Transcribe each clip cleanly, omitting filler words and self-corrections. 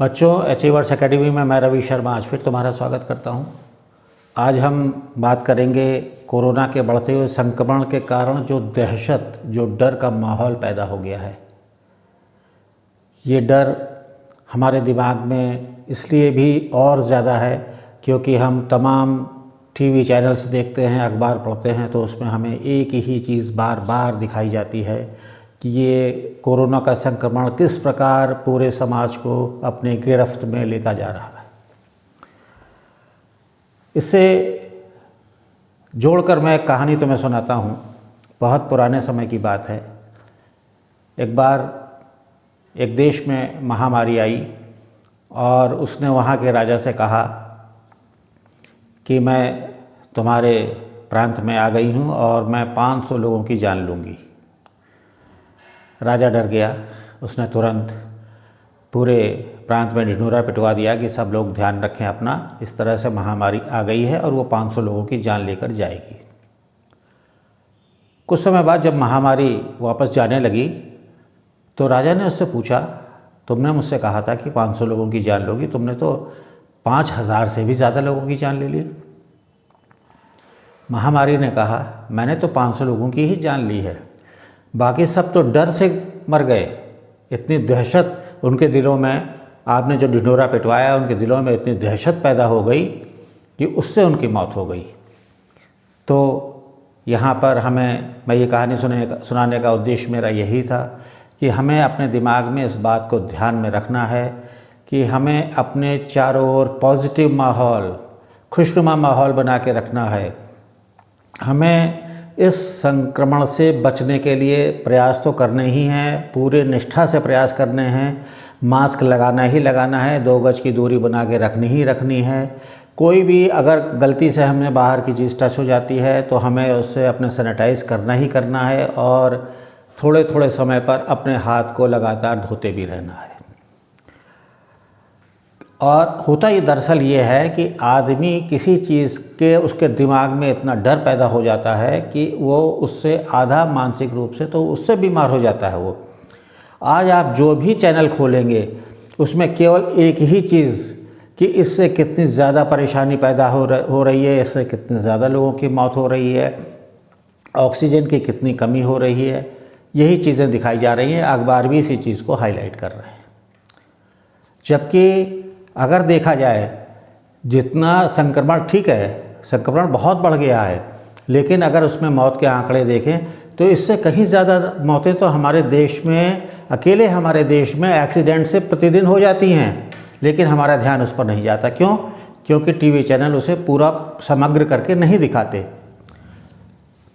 बच्चों, achievers academy में मैं रवि शर्मा आज फिर तुम्हारा स्वागत करता हूं। आज हम बात करेंगे कोरोना के बढ़ते हुए संक्रमण के कारण जो दहशत, जो डर का माहौल पैदा हो गया है। ये डर हमारे दिमाग में इसलिए भी और ज़्यादा है क्योंकि हम तमाम टीवी चैनल्स देखते हैं, अखबार पढ़ते हैं, तो उसमें हमें एक ही चीज़ बार बार दिखाई जाती है कि ये कोरोना का संक्रमण किस प्रकार पूरे समाज को अपने गिरफ्त में लेता जा रहा है। इससे जोड़कर मैं एक कहानी तुम्हें सुनाता हूँ। बहुत पुराने समय की बात है। एक बार एक देश में महामारी आई और उसने वहाँ के राजा से कहा कि मैं तुम्हारे प्रांत में आ गई हूँ और मैं 500 लोगों की जान लूँगी। राजा डर गया। उसने तुरंत पूरे प्रांत में ढिंढोरा पिटवा दिया कि सब लोग ध्यान रखें अपना, इस तरह से महामारी आ गई है और वो 500 लोगों की जान लेकर जाएगी। कुछ समय बाद जब महामारी वापस जाने लगी तो राजा ने उससे पूछा, तुमने मुझसे कहा था कि 500 लोगों की जान लोगी, तुमने तो 5000 से भी ज़्यादा लोगों की जान ले ली। महामारी ने कहा, मैंने तो 500 लोगों की ही जान ली है, बाकी सब तो डर से मर गए। इतनी दहशत उनके दिलों में, आपने जो ढिंढोरा पिटवाया, उनके दिलों में इतनी दहशत पैदा हो गई कि उससे उनकी मौत हो गई। तो यहाँ पर मैं ये कहानी सुनाने का उद्देश्य मेरा यही था कि हमें अपने दिमाग में इस बात को ध्यान में रखना है कि हमें अपने चारों ओर पॉजिटिव माहौल, खुशनुमा माहौल बना के रखना है। हमें इस संक्रमण से बचने के लिए प्रयास तो करने ही हैं, पूरे निष्ठा से प्रयास करने हैं। मास्क लगाना ही लगाना है, 2 गज की दूरी बना के रखनी ही रखनी है। कोई भी अगर गलती से हमें बाहर की चीज़ टच हो जाती है तो हमें उससे अपने सैनिटाइज़ करना ही करना है और थोड़े थोड़े समय पर अपने हाथ को लगातार धोते भी रहना है। और होता ये दरअसल ये है कि आदमी किसी चीज़ के उसके दिमाग में इतना डर पैदा हो जाता है कि वो उससे आधा मानसिक रूप से तो उससे बीमार हो जाता है वो। आज आप जो भी चैनल खोलेंगे उसमें केवल एक ही चीज़ कि इससे कितनी ज़्यादा परेशानी पैदा हो रही है, इससे कितने ज़्यादा लोगों की मौत हो रही है, ऑक्सीजन की कितनी कमी हो रही है, यही चीज़ें दिखाई जा रही हैं। अखबार भी इसी चीज़ को हाईलाइट कर रहे हैं। जबकि अगर देखा जाए, जितना संक्रमण, ठीक है संक्रमण बहुत बढ़ गया है, लेकिन अगर उसमें मौत के आंकड़े देखें तो इससे कहीं ज़्यादा मौतें तो हमारे देश में, अकेले हमारे देश में एक्सीडेंट से प्रतिदिन हो जाती हैं, लेकिन हमारा ध्यान उस पर नहीं जाता। क्यों? क्योंकि टीवी चैनल उसे पूरा समग्र करके नहीं दिखाते।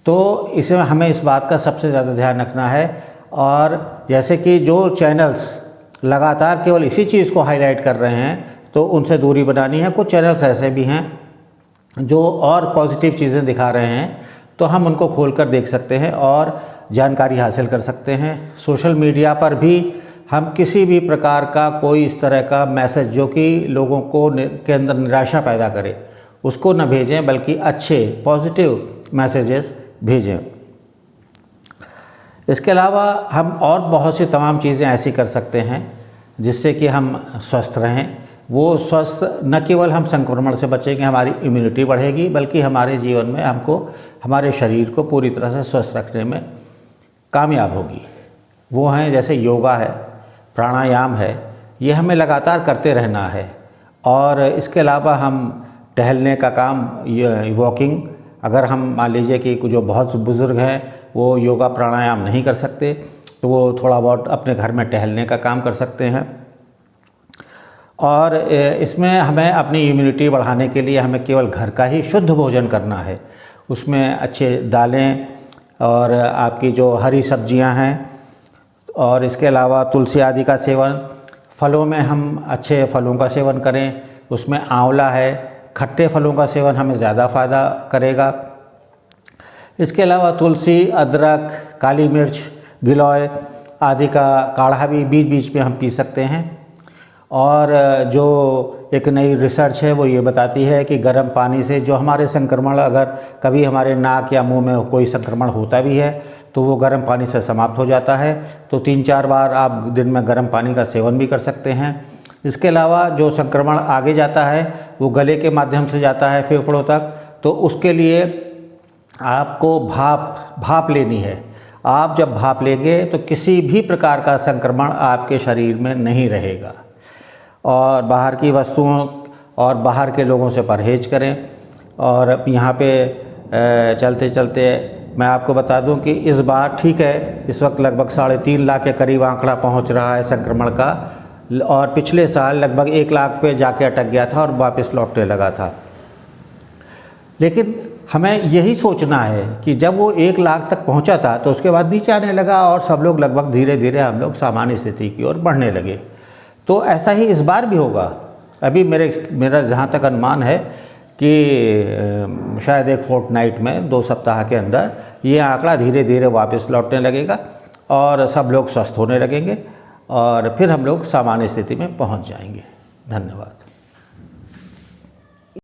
तो इसमें हमें इस बात का सबसे ज़्यादा ध्यान रखना है। और जैसे कि जो चैनल्स लगातार केवल इसी चीज़ को हाईलाइट कर रहे हैं तो उनसे दूरी बनानी है। कुछ चैनल्स ऐसे भी हैं जो और पॉजिटिव चीज़ें दिखा रहे हैं, तो हम उनको खोलकर देख सकते हैं और जानकारी हासिल कर सकते हैं। सोशल मीडिया पर भी हम किसी भी प्रकार का कोई इस तरह का मैसेज जो कि लोगों को के अंदर निराशा पैदा करे उसको न भेजें, बल्कि अच्छे पॉजिटिव मैसेजेस भेजें। इसके अलावा हम और बहुत सी तमाम चीज़ें ऐसी कर सकते हैं जिससे कि हम स्वस्थ रहें। वो स्वस्थ न केवल हम संक्रमण से बचेंगे, हमारी इम्यूनिटी बढ़ेगी, बल्कि हमारे जीवन में हमको, हमारे शरीर को पूरी तरह से स्वस्थ रखने में कामयाब होगी। वो हैं जैसे योगा है, प्राणायाम है, ये हमें लगातार करते रहना है। और इसके अलावा हम टहलने का काम, वॉकिंग, अगर हम मान लीजिए कि जो बहुत बुज़ुर्ग हैं वो योगा प्राणायाम नहीं कर सकते तो वो थोड़ा बहुत अपने घर में टहलने का काम कर सकते हैं। और इसमें हमें अपनी इम्यूनिटी बढ़ाने के लिए हमें केवल घर का ही शुद्ध भोजन करना है। उसमें अच्छे दालें और आपकी जो हरी सब्जियां हैं, और इसके अलावा तुलसी आदि का सेवन, फलों में हम अच्छे फलों का सेवन करें। उसमें आंवला है, खट्टे फलों का सेवन हमें ज़्यादा फ़ायदा करेगा। इसके अलावा तुलसी, अदरक, काली मिर्च, गिलोय आदि का काढ़ा भी बीच बीच में हम पी सकते हैं। और जो एक नई रिसर्च है वो ये बताती है कि गर्म पानी से जो हमारे संक्रमण, अगर कभी हमारे नाक या मुंह में कोई संक्रमण होता भी है तो वो गर्म पानी से समाप्त हो जाता है। तो 3-4 बार आप दिन में गर्म पानी का सेवन भी कर सकते हैं। इसके अलावा जो संक्रमण आगे जाता है वो गले के माध्यम से जाता है फेफड़ों तक, तो उसके लिए आपको भाप लेनी है। आप जब भाप लेंगे तो किसी भी प्रकार का संक्रमण आपके शरीर में नहीं रहेगा। और बाहर की वस्तुओं और बाहर के लोगों से परहेज करें। और यहाँ पे चलते चलते मैं आपको बता दूं कि इस बार ठीक है, इस वक्त लगभग 3.5 लाख के करीब आंकड़ा पहुँच रहा है संक्रमण का, और पिछले साल लगभग 1 लाख पे जाके अटक गया था और वापस लौटने लगा था। लेकिन हमें यही सोचना है कि जब वो 1 लाख तक पहुंचा था तो उसके बाद नीचे आने लगा और सब लोग लगभग धीरे धीरे हम लोग सामान्य स्थिति की ओर बढ़ने लगे। तो ऐसा ही इस बार भी होगा। अभी मेरा जहाँ तक अनुमान है कि शायद एक फोर्टनाइट में 2 सप्ताह के अंदर ये आंकड़ा धीरे धीरे वापस लौटने लगेगा और सब लोग स्वस्थ होने लगेंगे और फिर हम लोग सामान्य स्थिति में पहुँच जाएंगे। धन्यवाद।